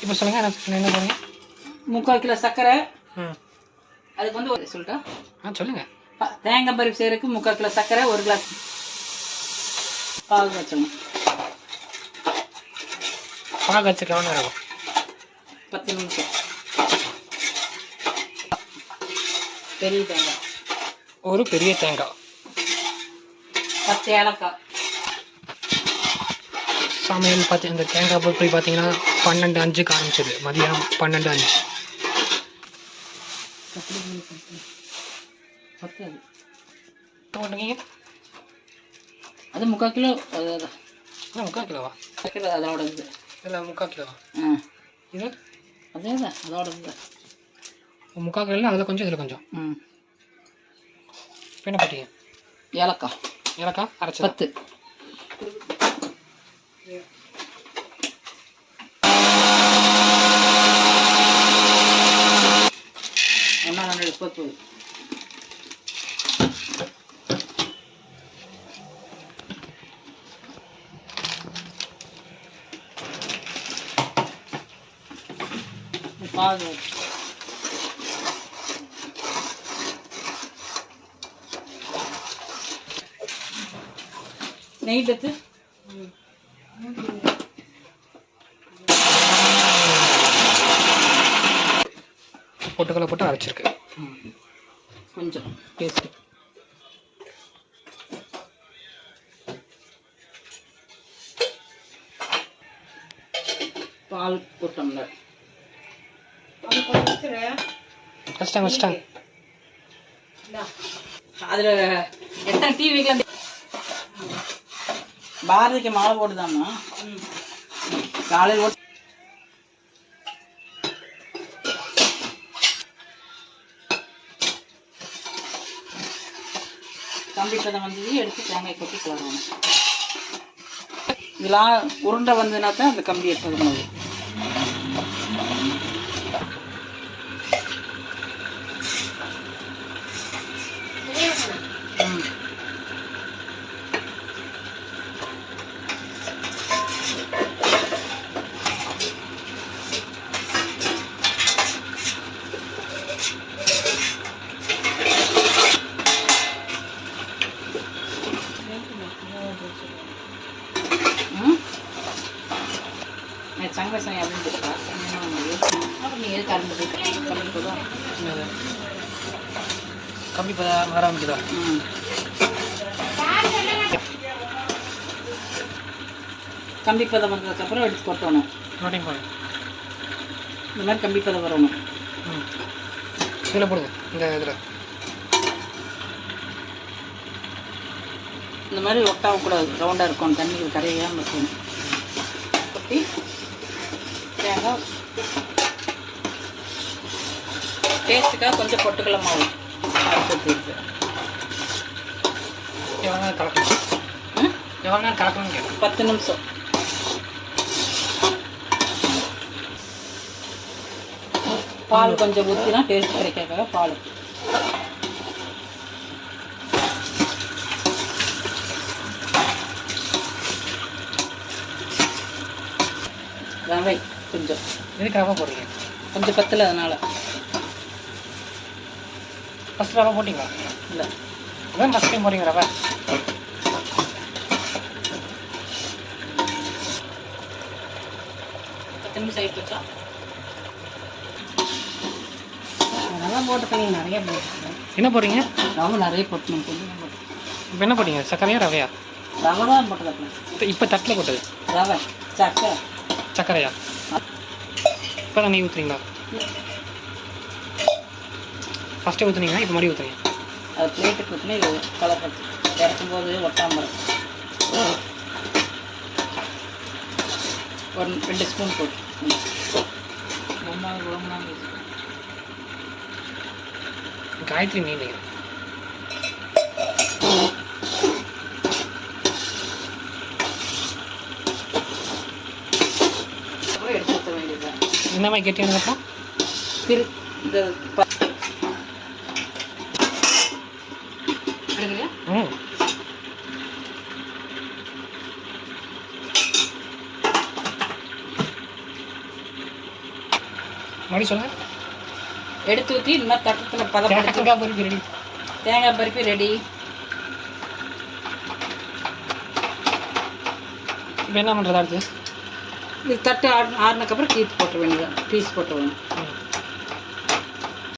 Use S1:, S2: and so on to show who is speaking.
S1: இப்போ சொல்லுங்கள், என்ன போடுறீங்க?
S2: 3/4 கிலோ சர்க்கரை.
S1: ம்,
S2: அதுக்கு வந்து சொல்லிட்டா
S1: சொல்லுங்கள்.
S2: தேங்காய் பருப்பு செய்யறதுக்கு 3/4 கிலோ சர்க்கரை, 1 கிளாஸ் பால் வச்சணும்.
S1: பால் வச்சுக்க எவ்வளோ நேரம் இருக்கும்?
S2: 10 நிமிஷம். பெரிய தேங்காய்,
S1: ஒரு பெரிய தேங்காய்,
S2: 10 ஏலக்காய்.
S1: சமையல் இந்த தேங்காய் பொருட்கள் பார்த்தீங்கன்னா 12:05க்கு ஆரம்பிச்சது, மதியம் 12:05. போட்டுங்க.
S2: அது 3/4 கிலோ. அது
S1: 3/4 கிலோவா?
S2: அதோட இது
S1: இல்லை 3/4 கிலோவா? இது
S2: அதே தான், அதோட இது
S1: 3/4 கிலோ. அதில் கொஞ்சம், இதில் கொஞ்சம். இப்போ என்ன போட்டீங்க?
S2: ஏலக்காய்.
S1: ஏலக்காய் அரைச்சி
S2: 10. ஒன்றா 2 10. பால் நெய் எடுத்து
S1: பொட்டுக்கடலை போட்டு அரைச்சிருக்கு.
S2: கொஞ்சம் டேஸ்ட்டு. பால் போட்டோம்ல,
S1: வச்சிட்டாங்க.
S2: அதில் எத்தனை டீ வைக்கலாம்? பாரதிக்கு மாலை போட்டுதாம்மா காலையில் போட்டு. கம்பி பதம் வந்தது எடுத்து தேங்காய் கொட்டி வரணும். இதெல்லாம் உருண்டை வந்ததுன்னா தான் அந்த கம்பி எடுத்துக்கணும். சங்கசம் அப்படின்னு இருக்கா? அப்புறம் நீ எது கறந்து கம்பி பதம்
S1: கம்பி பதம் வர ஆரம்பிக்குதா?
S2: கம்பி பதம் வந்ததுக்கப்புறம் எடுத்து கொட்டணும். இந்த மாதிரி கம்பி பதம் வரணும்.
S1: இதில் போடுங்க. இதில்
S2: இந்த மாதிரி ஒட்டாகக்கூடாது, ரவுண்டாக இருக்கணும், தண்ணிகள் கரையாமல் இருக்கணும். கொட்டி தேங்காய் டேஸ்ட்டுக்காக கொஞ்சம் பொட்டுக்கடலை மாவு போட்டு
S1: எவ்வளோ நேரம் கலக்கணும்? எவ்வளோ நேரம் கலக்கணும்னு கேட்கும்.
S2: 10 நிமிஷம். பால் கொஞ்சம் ஊற்றினா டேஸ்ட் கிடைக்காத பால். ரவை கொஞ்சம்.
S1: எதுக்கு ரவை போடுறீங்க?
S2: கொஞ்சம் பத்தலை, அதனால்.
S1: ஃபஸ்ட் ரவை போட்டிங்களா?
S2: இல்லை,
S1: அதான் ஃபஸ்ட் டைம் போடுறீங்க ரவை.
S2: சைட் வச்சா
S1: அதெல்லாம் போட்டு பண்ணி நிறைய போட்டு. என்ன போடுறீங்க?
S2: ரவை நிறைய போட்டணும். கொஞ்சம் போட்டு.
S1: இப்போ என்ன போட்டீங்க? சர்க்கரையா ரவையா?
S2: ரவை தான் போட்டது.
S1: இப்போ தட்டில் போட்டது
S2: ரவை, சர்க்கரை,
S1: சர்க்கரையா? இப்போ தான் நெய் ஊற்றுறீங்களா? ஃபஸ்ட்டே ஊற்றுனீங்களா? இப்போ மறுபடியும் ஊற்றுறீங்க?
S2: அது பிளேட்டுக்கு ஊற்றினா இது கலர் பச்சு இறக்கும்போது ஒட்டாமல் ஒரு 2 ஸ்பூன் போட்டு.
S1: காயத்ரி மீன்
S2: எடுத்து ஊற்ற வேண்டியதுதான்.
S1: இந்த மாதிரி கெட்டியானதுக்கப்புறம்
S2: இந்த
S1: மறுபடியும் சொல்லுங்க.
S2: எடுத்து ஊற்றி இந்த மாதிரி தட்டத்தில் பதப்படுத்தி
S1: தேங்காய் பருப்பி ரெடி.
S2: தேங்காய் பருப்பி ரெடி.
S1: இப்போ என்ன பண்ணுறது அடுத்து?
S2: இது தட்டு ஆறுனதுக்கப்புறம் கீத்து போட்ட வேண்டியதான், பீஸ் போட்டுருவேன்.